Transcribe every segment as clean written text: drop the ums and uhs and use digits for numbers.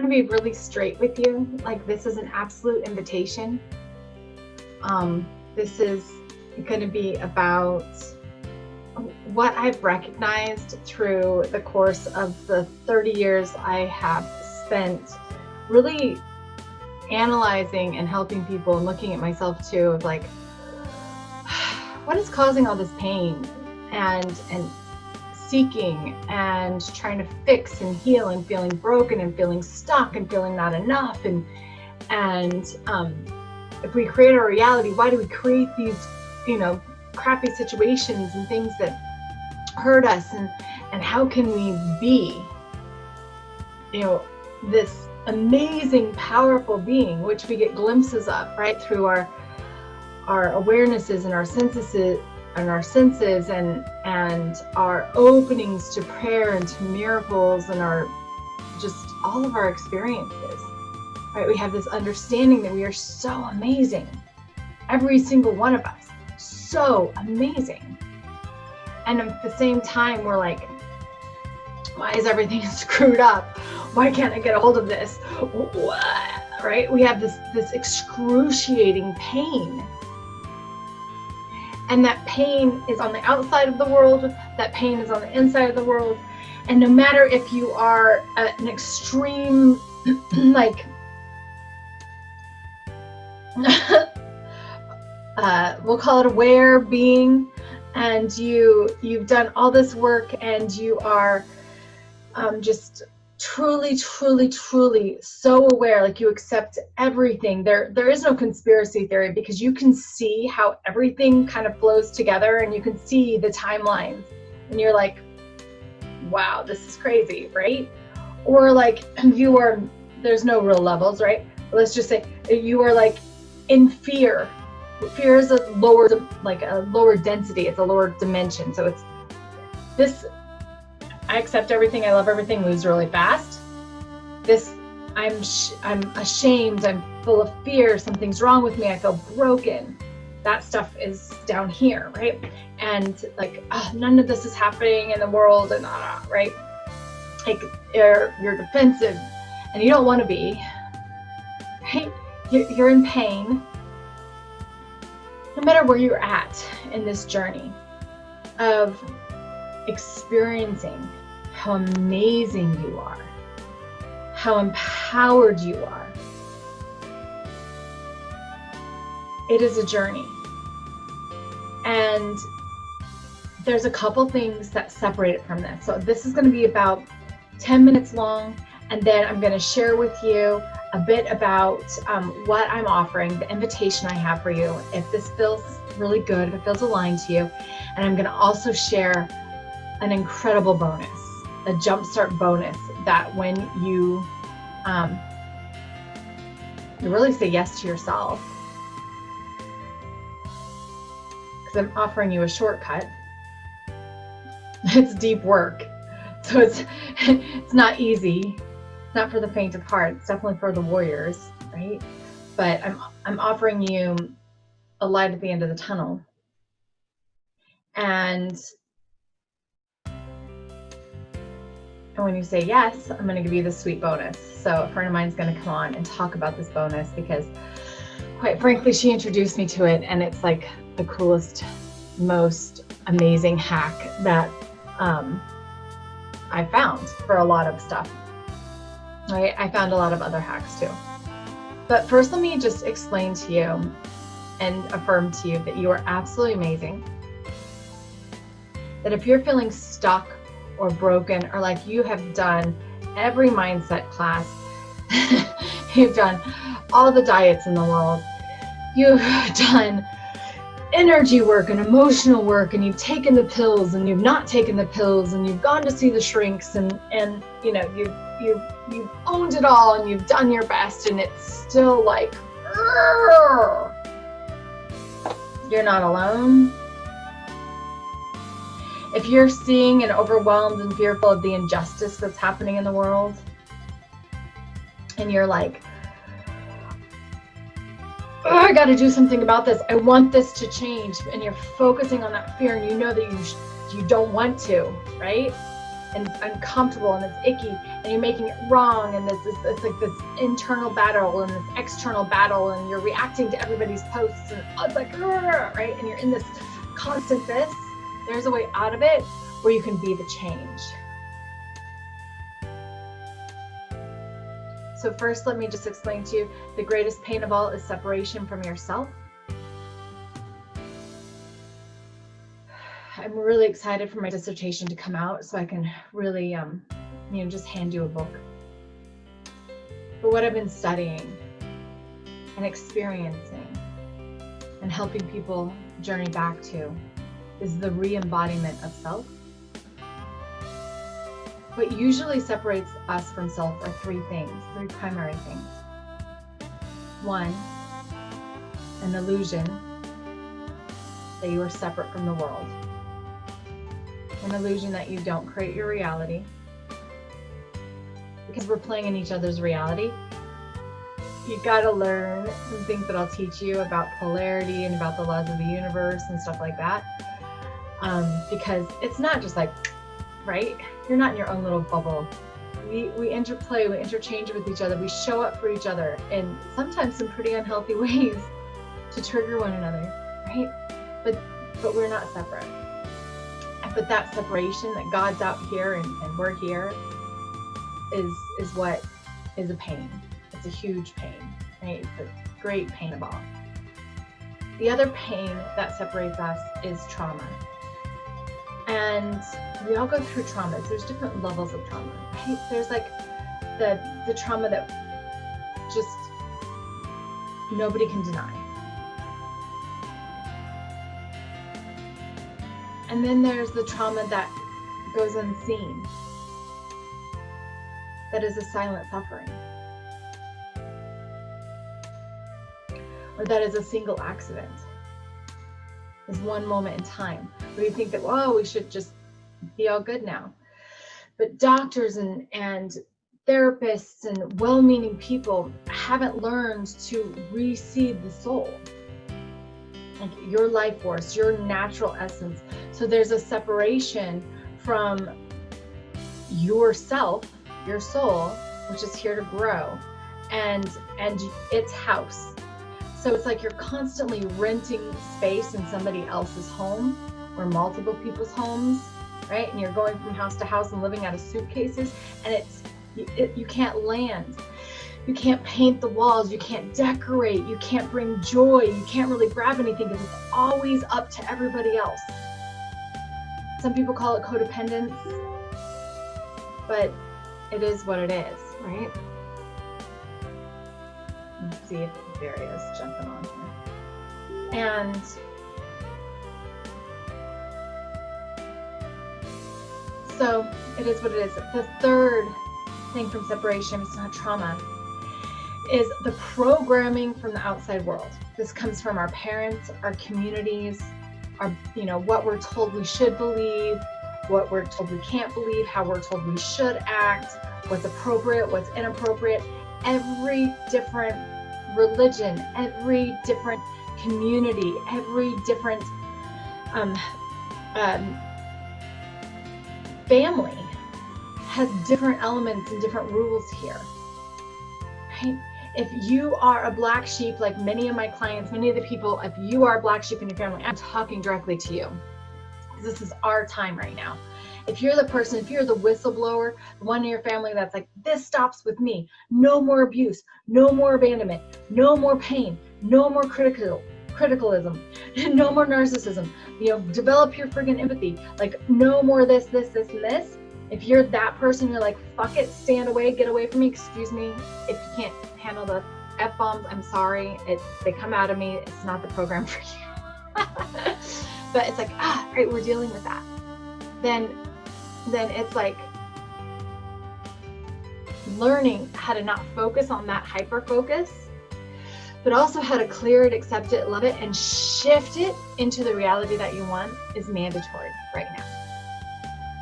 to be really straight with you. Like, this is an absolute invitation. This is going to be about what I've recognized through the course of the 30 years I have spent really analyzing and helping people, and looking at myself too, of like, what is causing all this pain, and seeking and trying to fix and heal, and feeling broken and feeling stuck and feeling not enough, and if we create our reality, why do we create these, crappy situations and things that hurt us, and how can we be, this amazing, powerful being, which we get glimpses of, right, through our awarenesses and our senses and our openings to prayer and to miracles, and our just all of our experiences, right? We have this understanding that we are so amazing, every single one of us, so amazing. And at the same time, we're like, why is everything screwed up? Why can't I get a hold of this? What? Right? We have this excruciating pain. And that pain is on the outside of the world. That pain is on the inside of the world. And no matter if you are an extreme, like, we'll call it aware being, and you've done all this work, and you are just truly so aware, like you accept everything. There is no conspiracy theory, because you can see how everything kind of flows together, and you can see the timelines, and you're like, wow, this is crazy, right? Or like, there's no real levels, right? Let's just say you are like in fear. Fear is a lower density, it's a lower dimension. So it's this, I accept everything, I love everything, moves really fast. This, I'm ashamed, I'm full of fear, something's wrong with me, I feel broken. That stuff is down here, right? And like, none of this is happening in the world, and right? Like, you're defensive, and you don't want to be, right? You're in pain. No matter where you're at in this journey of experiencing how amazing you are, how empowered you are, it is a journey. And there's a couple things that separate it from this. So this is going to be about 10 minutes long, and then I'm going to share with you a bit about what I'm offering, the invitation I have for you, if this feels really good, if it feels aligned to you. And I'm going to also share an incredible bonus, a jumpstart bonus, that when you really say yes to yourself, because I'm offering you a shortcut. It's deep work, so it's not easy. It's not for the faint of heart. It's definitely for the warriors, right? But I'm offering you a light at the end of the tunnel. And when you say yes, I'm going to give you this sweet bonus. So a friend of mine is going to come on and talk about this bonus, because quite frankly, she introduced me to it, and it's like the coolest, most amazing hack that I found for a lot of stuff. Right? I found a lot of other hacks too. But first, let me just explain to you and affirm to you that you are absolutely amazing. That if you're feeling stuck or broken, or like you have done every mindset class, you've done all the diets in the world, you've done energy work and emotional work, and you've taken the pills and you've not taken the pills, and you've gone to see the shrinks, and you've owned it all, and you've done your best, and it's still like, you're not alone. If you're seeing and overwhelmed and fearful of the injustice that's happening in the world, and you're like, oh, I got to do something about this, I want this to change, and you're focusing on that fear, and you know that you don't want to, right? and it's uncomfortable and it's icky and you're making it wrong and it's like this internal battle and this external battle and you're reacting to everybody's posts and it's like, right? And you're in this constant this. There's a way out of it where you can be the change. So first, let me just explain to you, the greatest pain of all is separation from yourself. I'm really excited for my dissertation to come out so I can really, just hand you a book. But what I've been studying and experiencing and helping people journey back to is the re-embodiment of self. What usually separates us from self are three primary things. One, an illusion that you are separate from the world. An illusion that you don't create your reality. Because we're playing in each other's reality. You gotta learn some things that I'll teach you about polarity and about the laws of the universe and stuff like that. Because it's not just like, right? You're not in your own little bubble. We interplay, we interchange with each other, we show up for each other in sometimes some pretty unhealthy ways to trigger one another, right? But we're not separate. But that separation, that God's out here and we're here, is what is a pain. It's a huge pain, right? It's a great pain of all. The other pain that separates us is trauma. And we all go through traumas. There's different levels of trauma, right? There's like the trauma that just nobody can deny. And then there's the trauma that goes unseen, that is a silent suffering, or that is a single accident, is one moment in time where you think that, whoa, we should just be all good now. But doctors and therapists and well-meaning people haven't learned to reseed the soul, like your life force, your natural essence. So there's a separation from yourself, your soul, which is here to grow, and its house. So it's like you're constantly renting space in somebody else's home or multiple people's homes, right? And you're going from house to house and living out of suitcases, and you can't land. You can't paint the walls, you can't decorate, you can't bring joy, you can't really grab anything because it's always up to everybody else. Some people call it codependence, but it is what it is, right? Let's see if Varia's jumping on here. And so it is what it is. The third thing from separation, it's not trauma, is the programming from the outside world. This comes from our parents, our communities, our, what we're told we should believe, what we're told we can't believe, how we're told we should act, what's appropriate, what's inappropriate. Every different religion, every different community, every different family has different elements and different rules here, right? If you are a black sheep, like many of my clients, many of the people, if you are a black sheep in your family, I'm talking directly to you. This is our time right now. If you're the person, if you're the whistleblower, the one in your family that's like, this stops with me, no more abuse, no more abandonment, no more pain, no more criticalism, no more narcissism, develop your friggin' empathy, like no more this, and this. If you're that person, you're like, fuck it, stand away, get away from me, excuse me, if you can't handle the F-bombs, I'm sorry, they come out of me, it's not the program for you. But it's like, right, we're dealing with that. Then it's like learning how to not focus on that hyper focus, but also how to clear it, accept it, love it, and shift it into the reality that you want is mandatory right now.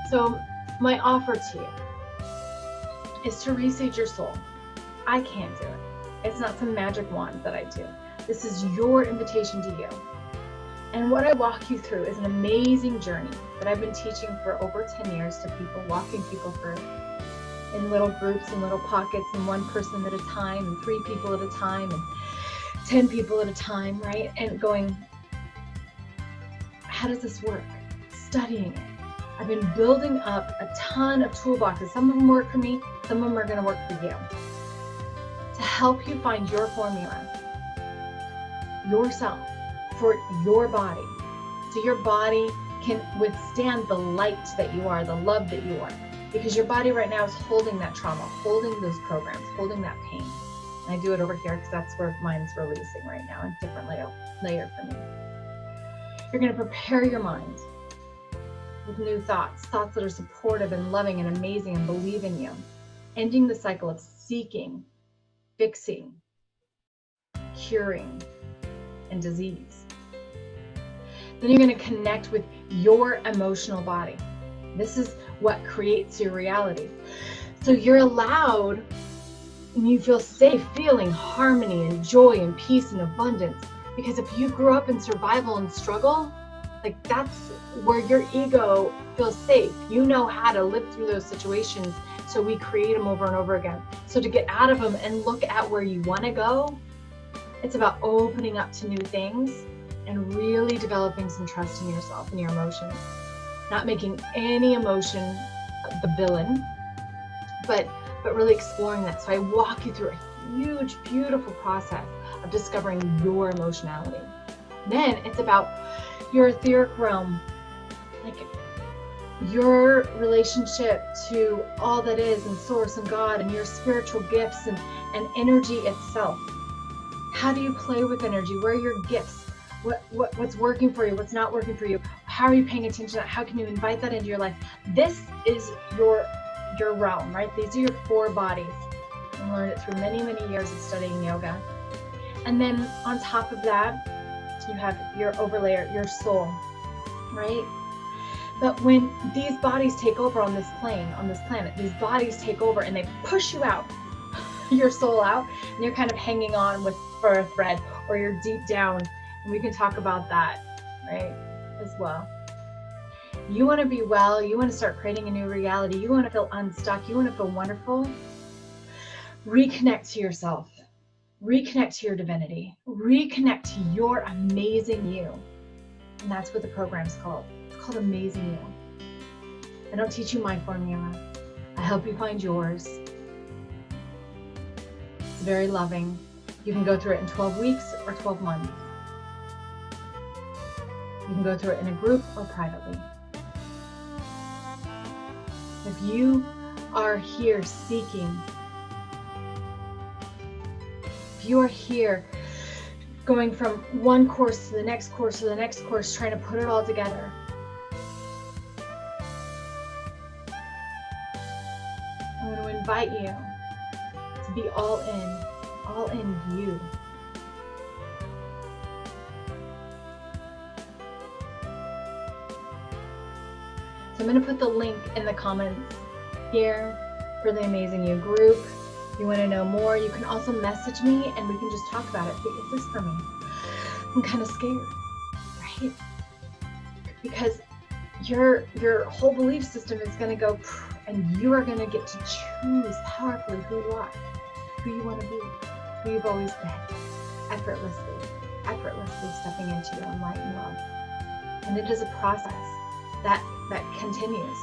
So my offer to you is to reseed your soul. I can't do it. It's not some magic wand that I do. This is your invitation to you. And what I walk you through is an amazing journey that I've been teaching for over 10 years to people, walking people through in little groups and little pockets, and one person at a time, and 3 people at a time, and 10 people at a time, right? And going, how does this work? Studying it. I've been building up a ton of toolboxes. Some of them work for me, some of them are going to work for you, to help you find your formula, yourself, for your body, so your body can withstand the light that you are, the love that you are, because your body right now is holding that trauma, holding those programs, holding that pain. And I do it over here because that's where mine's releasing right now, a different layer for me. You're going to prepare your mind with new thoughts that are supportive and loving and amazing and believe in you, ending the cycle of seeking, fixing, curing, and disease. Then you're going to connect with your emotional body. This is what creates your reality. So you're allowed, and you feel safe, feeling harmony and joy and peace and abundance. Because if you grew up in survival and struggle, like that's where your ego feels safe. You know how to live through those situations, so we create them over and over again. So to get out of them and look at where you want to go, it's about opening up to new things and really developing some trust in yourself and your emotions. Not making any emotion the villain, but really exploring that. So I walk you through a huge, beautiful process of discovering your emotionality. Then it's about your etheric realm, like your relationship to all that is and source and God and your spiritual gifts and energy itself. How do you play with energy? Where are your gifts? What's working for you? What's not working for you? How are you paying attention to that? How can you invite that into your life? This is your realm, right? These are your 4 bodies. I learned it through many, many years of studying yoga. And then on top of that, you have your overlayer, your soul, right? But when these bodies take over on this plane, on this planet, these bodies take over and they push you out, your soul out, and you're kind of hanging on for a thread, or you're deep down, and we can talk about that, right, as well. You want to be well, you want to start creating a new reality, you want to feel unstuck, you want to feel wonderful. Reconnect to yourself. Reconnect to your divinity. Reconnect to your amazing you. And that's what the program's called. It's called Amazing You. I don't teach you my formula. I help you find yours. It's very loving. You can go through it in 12 weeks or 12 months. You can go through it in a group or privately. If you are here seeking, if you are here going from one course to the next course to the next course, trying to put it all together, I'm going to invite you to be all in you. So I'm going to put the link in the comments here for the Amazing You group. If you want to know more, you can also message me and we can just talk about it. Is this for me? I'm kind of scared, right? Because your whole belief system is going to go, and you are going to get to choose powerfully who you are, who you want to be, who you've always been, effortlessly stepping into your own light and love. And it is a process that continues.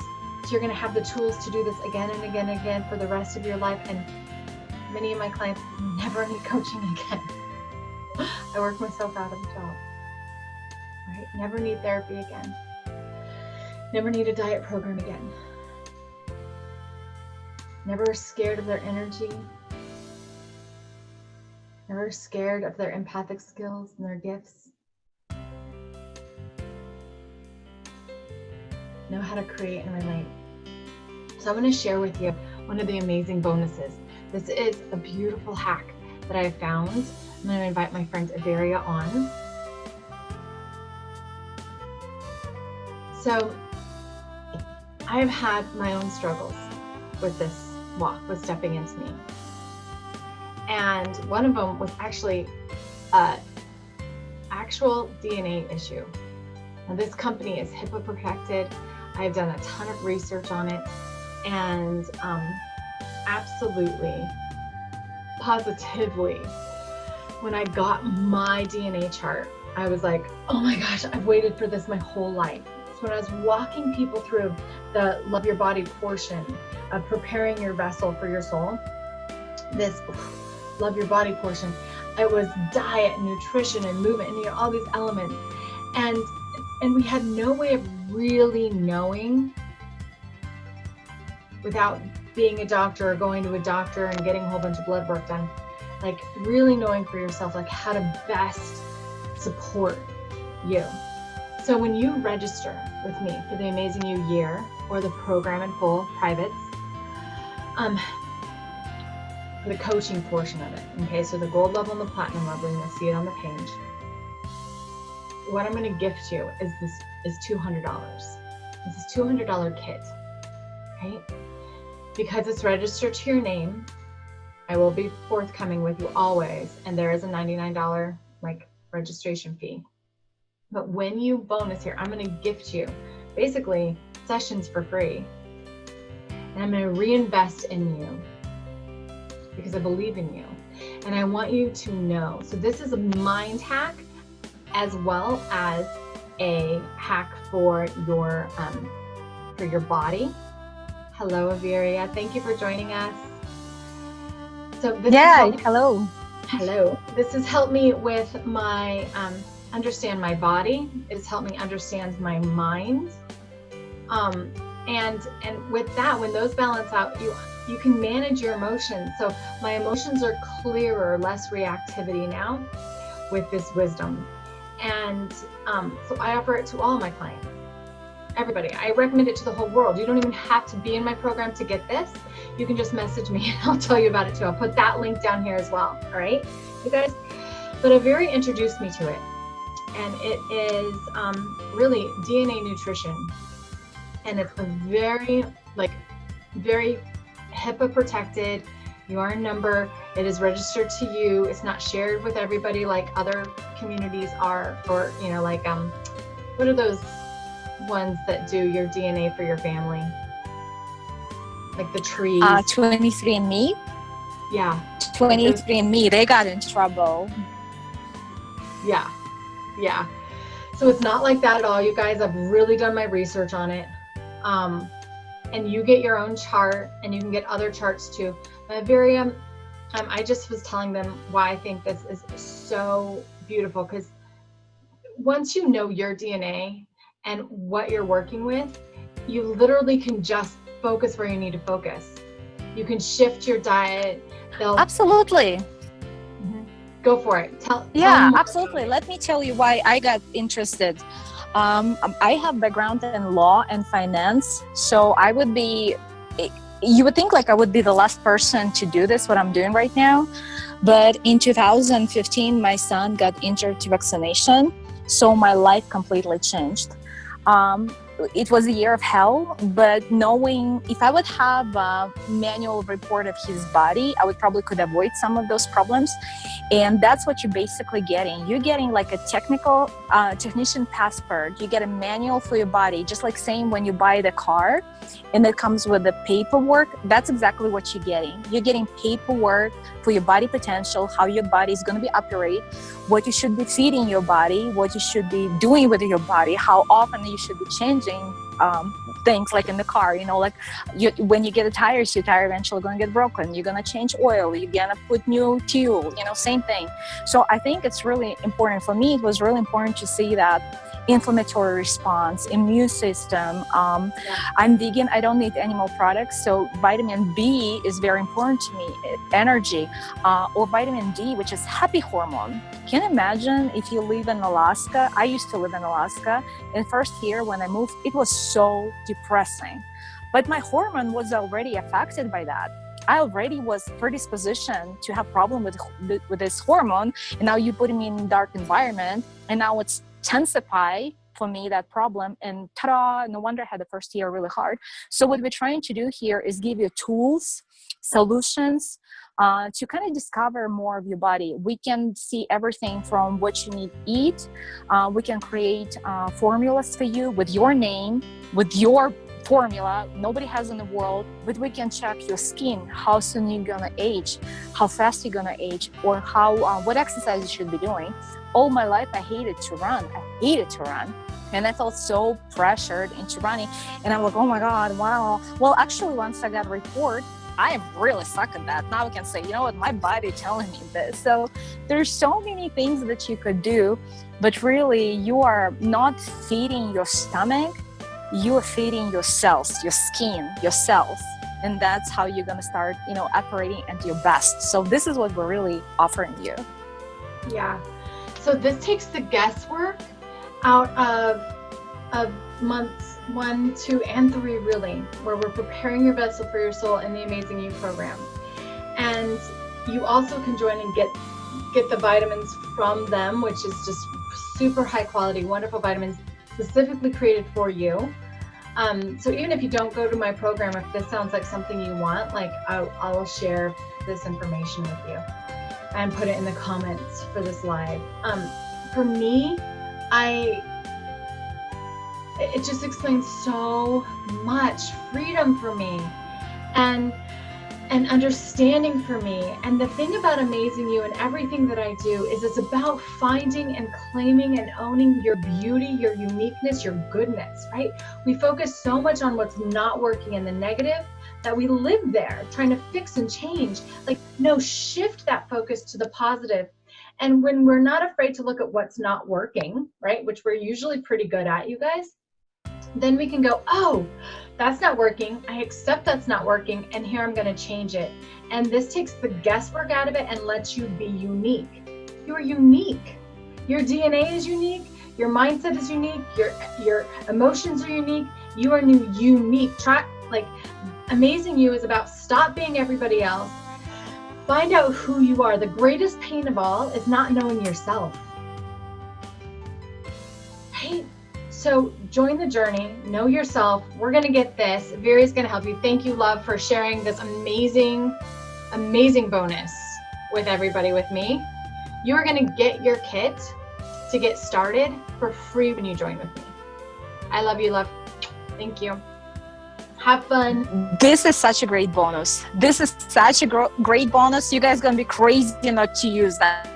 So you're going to have the tools to do this again and again and again for the rest of your life. And many of my clients never need coaching again. I work myself out of the job. Right? Never need therapy again. Never need a diet program again. Never scared of their energy. Never scared of their empathic skills and their gifts. Know how to create and relate. So I'm going to share with you one of the amazing bonuses. This is a beautiful hack that I found. I'm going to invite my friend Averia on. So I've had my own struggles with this walk, with stepping into me. And one of them was actually an actual DNA issue. Now, this company is HIPAA protected. I've done a ton of research on it, and absolutely, positively, when I got my DNA chart, I was like, oh my gosh, I've waited for this my whole life. So when I was walking people through the love your body portion of preparing your vessel for your soul, this love your body portion, it was diet, nutrition, and movement, and all these elements. And we had no way of really knowing, without being a doctor or going to a doctor and getting a whole bunch of blood work done, like really knowing for yourself, like how to best support you. So when you register with me for the Amazing You year or the program in full privates, the coaching portion of it, okay, so the gold level and the platinum level, you'll see it on the page. What I'm going to gift you is $200. This is $200 kit, right? Because it's registered to your name, I will be forthcoming with you always, and there is a $99 like registration fee. But when you bonus here, I'm going to gift you basically sessions for free, and I'm going to reinvest in you because I believe in you, and I want you to know. So this is a mind hack as well as a hack for your body. Hello, Averia. Thank you for joining us. So this hello. Hello. This has helped me with my understand my body. It's helped me understand my mind. And with that, when those balance out, you can manage your emotions. So my emotions are clearer, less reactivity now with this wisdom. And so I offer it to all my clients, everybody. I recommend it to the whole world. You don't even have to be in my program to get this. You can just message me and I'll tell you about it too. I'll put that link down here as well. All right, you guys. But Avery introduced me to it, and it is really DNA nutrition, and it's a very HIPAA protected. You are a number. It is registered to you. It's not shared with everybody like other communities are, or what are those ones that do your DNA for your family? Like the trees. 23andMe. Yeah. 23andMe. They got in trouble. Yeah. Yeah. So it's not like that at all, you guys. I've really done my research on it. And you get your own chart, and you can get other charts too. I just was telling them why I think this is so beautiful, because once you know your DNA and what you're working with, you literally can just focus where you need to focus. You can shift your diet. Absolutely. Go for it. Tell absolutely. Let me tell you why I got interested. I have background in law and finance, so you would think like I would be the last person to do this, what I'm doing right now. But in 2015, my son got injured to vaccination, so my life completely changed. It was a year of hell, but knowing if I would have a manual report of his body, I would probably could avoid some of those problems. And that's what you're basically getting. You're getting like a technician passport. You get a manual for your body, just like saying when you buy the car and it comes with the paperwork, that's exactly what you're getting. You're getting paperwork for your body potential, how your body is going to be operate, what you should be feeding your body, what you should be doing with your body, how often you should be changing things like in the car, when you get a tire, your tire eventually going to get broken. You're going to change oil, you're going to put new fuel, same thing. So I think it's really important. For me, it was really important to see that inflammatory response, immune system. I'm vegan, I don't need animal products, so vitamin B is very important to me, energy, or vitamin D, which is happy hormone. Can you imagine if you live in Alaska? I used to live in Alaska, and first year when I moved, it was so depressing. But my hormone was already affected by that. I already was predisposition to have problem with this hormone, and now you put me in dark environment, and now it's intensify for me that problem, and ta-da, no wonder I had the first year really hard. So what we're trying to do here is give you tools, solutions to kind of discover more of your body. We can see everything from what you need to eat. We can create formulas for you with your name, with your formula nobody has in the world, but we can check your skin, how soon you're gonna age, how fast you're gonna age, or how what exercise you should be doing. All my life I hated to run, and I felt so pressured into running, and I'm like, oh my god, wow. Well, actually, once I got a report, I am really suck at that. Now I can say, you know what, my body telling me this. So there's so many things that you could do, but really you are not feeding your stomach, you are feeding your cells, your skin, your cells. And that's how you're going to start, operating at your best. So this is what we're really offering you. Yeah. So this takes the guesswork out of months 1, 2, and 3, really, where we're preparing your vessel for your soul in the Amazing You program. And you also can join and get the vitamins from them, which is just super high quality, wonderful vitamins specifically created for you. So even if you don't go to my program, if this sounds like something you want, like I will share this information with you and put it in the comments for this live. For me, it just explains so much freedom for me and understanding for me. And the thing about Amazing You and everything that I do is it's about finding and claiming and owning your beauty, your uniqueness, your goodness, right? We focus so much on what's not working and the negative that we live there trying to fix and change. Like, no, shift that focus to the positive. And when we're not afraid to look at what's not working, right, which we're usually pretty good at, you guys, then we can go, oh, that's not working. I accept that's not working, and here I'm going to change it. And this takes the guesswork out of it and lets you be unique. You are unique. Your DNA is unique. Your mindset is unique. Your emotions are unique. You are unique. Amazing You is about stop being everybody else. Find out who you are. The greatest pain of all is not knowing yourself. Right? So join the journey, know yourself. We're going to get this. Vera's going to help you. Thank you, love, for sharing this amazing, amazing bonus with everybody with me. You are going to get your kit to get started for free when you join with me. I love you, love. Thank you. Have fun. This is such a great bonus. This is such a great bonus. You guys are going to be crazy not to use that.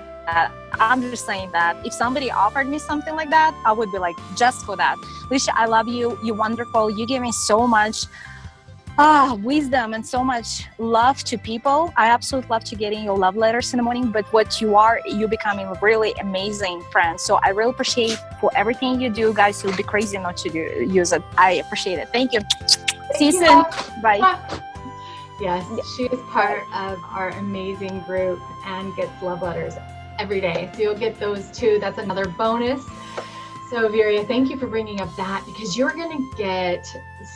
I'm just saying that if somebody offered me something like that, I would be like, just for that. Lisha, I love you. You're wonderful. You give me so much wisdom and so much love to people. I absolutely love to getting your love letters in the morning, but what you're becoming a really amazing friend. So I really appreciate for everything you do, guys. You'll be crazy not to use it. I appreciate it. Thank you. See you soon. Bye. Yes, she is part of our amazing group and gets love letters every day. So you'll get those too. That's another bonus. So Vera, thank you for bringing up that, because you're going to get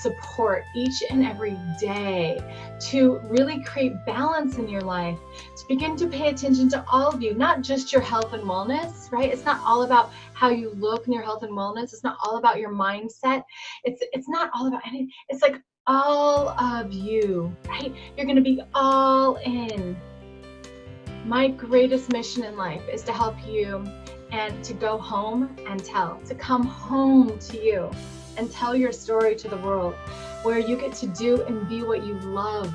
support each and every day to really create balance in your life, to begin to pay attention to all of you, not just your health and wellness, right? It's not all about how you look in your health and wellness. It's not all about your mindset. It's not all about anything. It's like all of you, right? You're going to be all in. My greatest mission in life is to help you and to go home and to come home to you and tell your story to the world, where you get to do and be what you love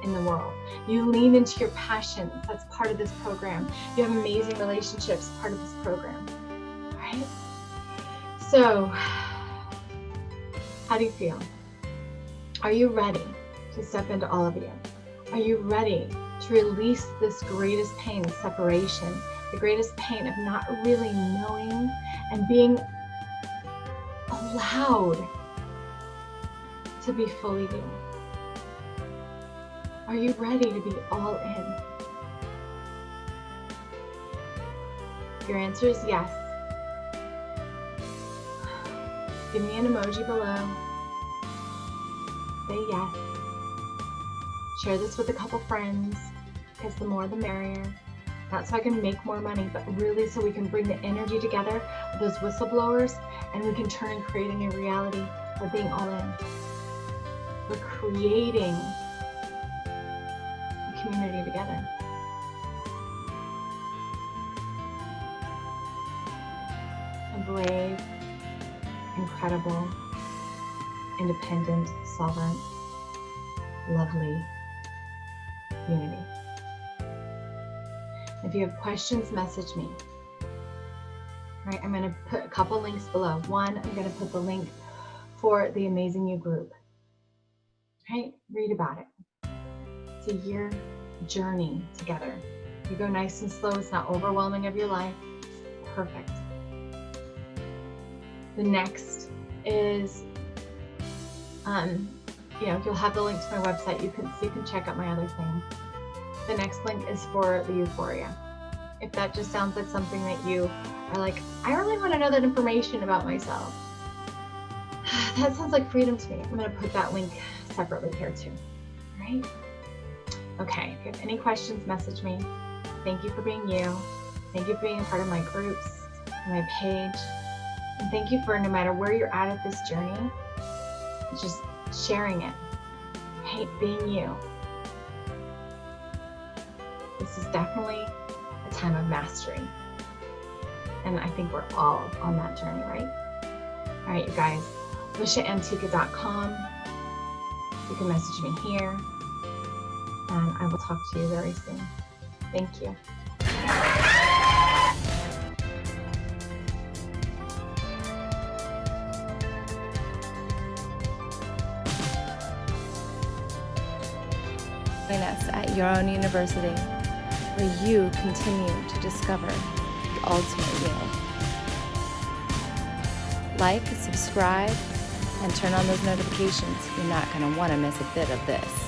in the world. You lean into your passions. That's part of this program. You have amazing relationships, part of this program, right? So, how do you feel? Are you ready to step into all of you? Are you ready to release this greatest pain, separation, the greatest pain of not really knowing and being allowed to be fully you? Are you ready to be all in? If your answer is yes, give me an emoji below. Say yes. Share this with a couple friends, because the more the merrier. Not so I can make more money, but really so we can bring the energy together of those whistleblowers, and we can turn and create a new reality. We're being all in. We're creating a community together. together. A brave, incredible, independent, sovereign, lovely unity. If you have questions, message me. All right, I'm going to put a couple links below. One, I'm going to put the link for the Amazing You group. Right, read about it. It's a year journey together. You go nice and slow. It's not overwhelming of your life. Perfect. The next is, you'll have the link to my website. You can check out my other things. The next link is for the Euphoria. If that just sounds like something that you are like, I really want to know that information about myself. That sounds like freedom to me. I'm going to put that link separately here too. All right? Okay, if you have any questions, message me. Thank you for being you. Thank you for being a part of my groups, my page. And thank you for, no matter where you're at this journey, just sharing it. Right? Being you. This is definitely a time of mastery. And I think we're all on that journey, right? All right, you guys, LuciaAntica.com. You can message me here, and I will talk to you very soon. Thank you. Join us at Your Own University, where you continue to discover the ultimate you. Like, subscribe, and turn on those notifications. You're not going to want to miss a bit of this.